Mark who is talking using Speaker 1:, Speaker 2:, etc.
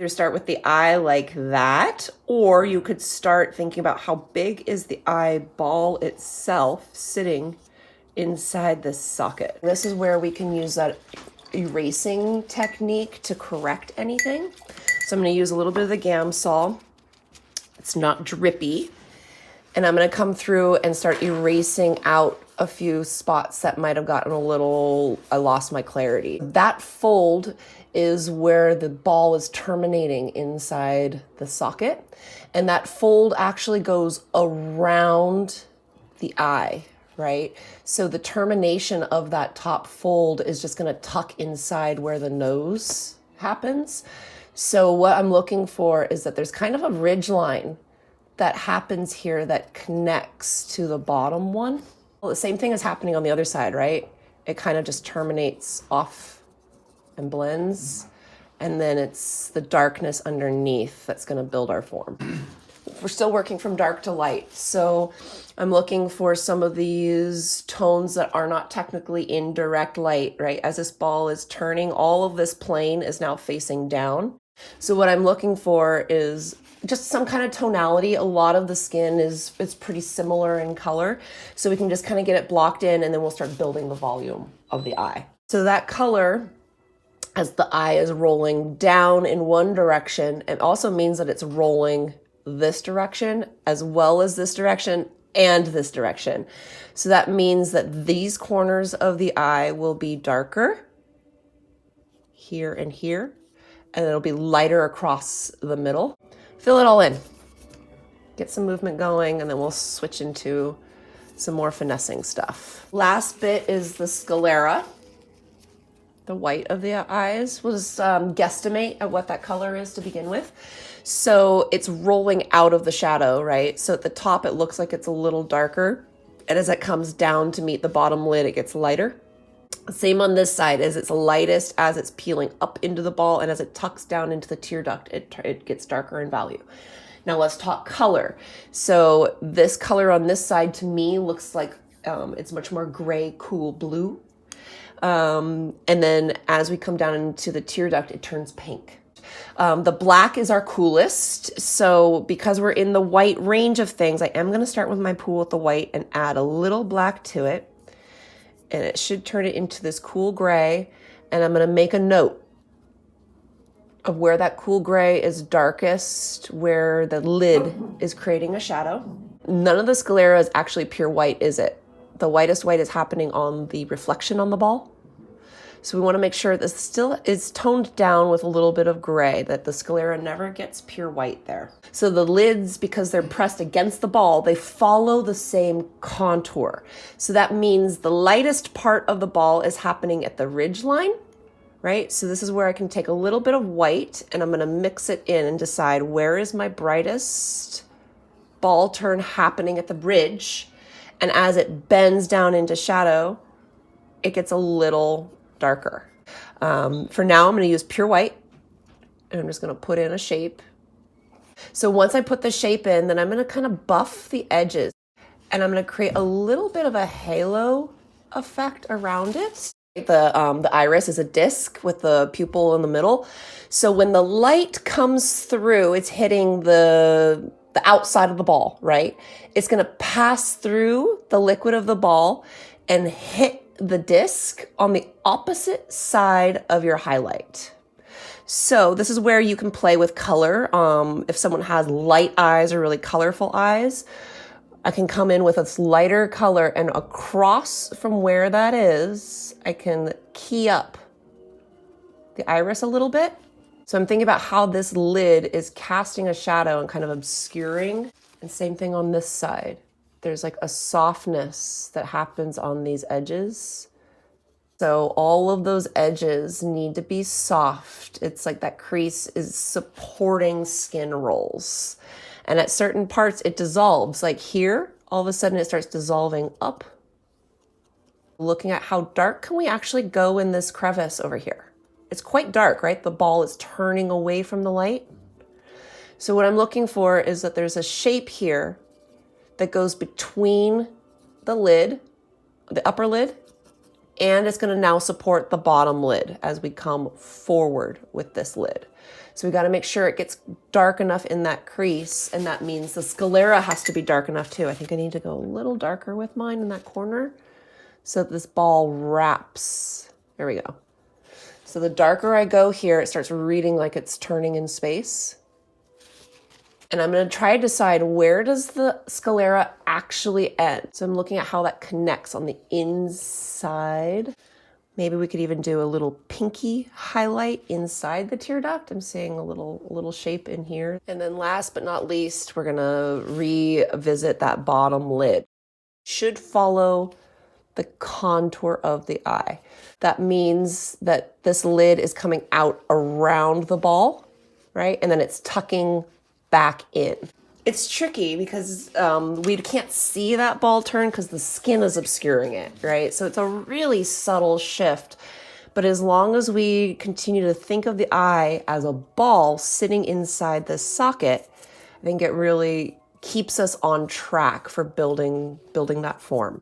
Speaker 1: Either start with the eye like that, or you could start thinking about how big is the eyeball itself sitting inside this socket. This is where we can use that erasing technique to correct anything. So I'm going to use a little bit of the Gamsol. It's not drippy. And I'm going to come through and start erasing out a few spots that might have gotten a little, I lost my clarity. That fold is where the ball is terminating inside the socket. And that fold actually goes around the eye, right? So the termination of that top fold is just going to tuck inside where the nose happens. So what I'm looking for is that there's kind of a ridge line that happens here that connects to the bottom one. Well, the same thing is happening on the other side, right? It kind of just terminates off and blends. And then it's the darkness underneath that's going to build our form. We're still working from dark to light. So I'm looking for some of these tones that are not technically in direct light, right? As this ball is turning, all of this plane is now facing down. So what I'm looking for is just some kind of tonality. A lot of the skin is pretty similar in color. So we can just kind of get it blocked in, and then we'll start building the volume of the eye. So that color, as the eye is rolling down in one direction, it also means that it's rolling this direction as well as this direction and this direction. So that means that these corners of the eye will be darker here and here, and it'll be lighter across the middle. Fill it all in. Get some movement going, and then we'll switch into some more finessing stuff. Last bit is the sclera. The white of the eyes. We'll just guesstimate at what that color is to begin with. So it's rolling out of the shadow, right? So at the top, it looks like it's a little darker. And as it comes down to meet the bottom lid, it gets lighter. Same on this side, as it's lightest as it's peeling up into the ball, and as it tucks down into the tear duct, it gets darker in value. Now let's talk color. So this color on this side to me looks like it's much more gray, cool blue. And then as we come down into the tear duct, it turns pink. The black is our coolest. So because we're in the white range of things, I am going to start with my pool with the white and add a little black to it. And it should turn it into this cool gray. And I'm going to make a note of where that cool gray is darkest, where the lid is creating a shadow. None of the sclera is actually pure white, is it? The whitest white is happening on the reflection on the ball. So we want to make sure this still is toned down with a little bit of gray, that the sclera never gets pure white there. So the lids, because they're pressed against the ball, they follow the same contour. So that means the lightest part of the ball is happening at the ridge line, right? So this is where I can take a little bit of white and I'm going to mix it in and decide where is my brightest ball turn happening at the bridge. And as it bends down into shadow, it gets a little darker. For now, I'm going to use pure white, and I'm just going to put in a shape. So once I put the shape in, then I'm going to kind of buff the edges, and I'm going to create a little bit of a halo effect around it. The iris is a disc with the pupil in the middle. So when the light comes through, it's hitting the outside of the ball, right? It's going to pass through the liquid of the ball and hit the disc on the opposite side of your highlight. So this is where you can play with color. If someone has light eyes or really colorful eyes, I can come in with a lighter color, and across from where that is, I can key up the iris a little bit. So I'm thinking about how this lid is casting a shadow and kind of obscuring. And same thing on this side. There's like a softness that happens on these edges. So all of those edges need to be soft. It's like that crease is supporting skin rolls. And at certain parts, it dissolves. Like here, all of a sudden it starts dissolving up. Looking at how dark can we actually go in this crevice over here? It's quite dark, right? The ball is turning away from the light. So what I'm looking for is that there's a shape here that goes between the lid, the upper lid, and it's going to now support the bottom lid as we come forward with this lid. So we got to make sure it gets dark enough in that crease, and that means the sclera has to be dark enough too. I think I need to go a little darker with mine in that corner so that this ball wraps. There we go. So the darker I go here, it starts reading like it's turning in space. And I'm going to try to decide, where does the sclera actually end? So I'm looking at how that connects on the inside. Maybe we could even do a little pinky highlight inside the tear duct. I'm seeing a little shape in here. And then last but not least, we're gonna revisit that bottom lid. Should follow the contour of the eye. That means that this lid is coming out around the ball, right? And then it's tucking back in. It's tricky because we can't see that ball turn because the skin is obscuring it, right? So it's a really subtle shift. But as long as we continue to think of the eye as a ball sitting inside this socket, I think it really keeps us on track for building that form.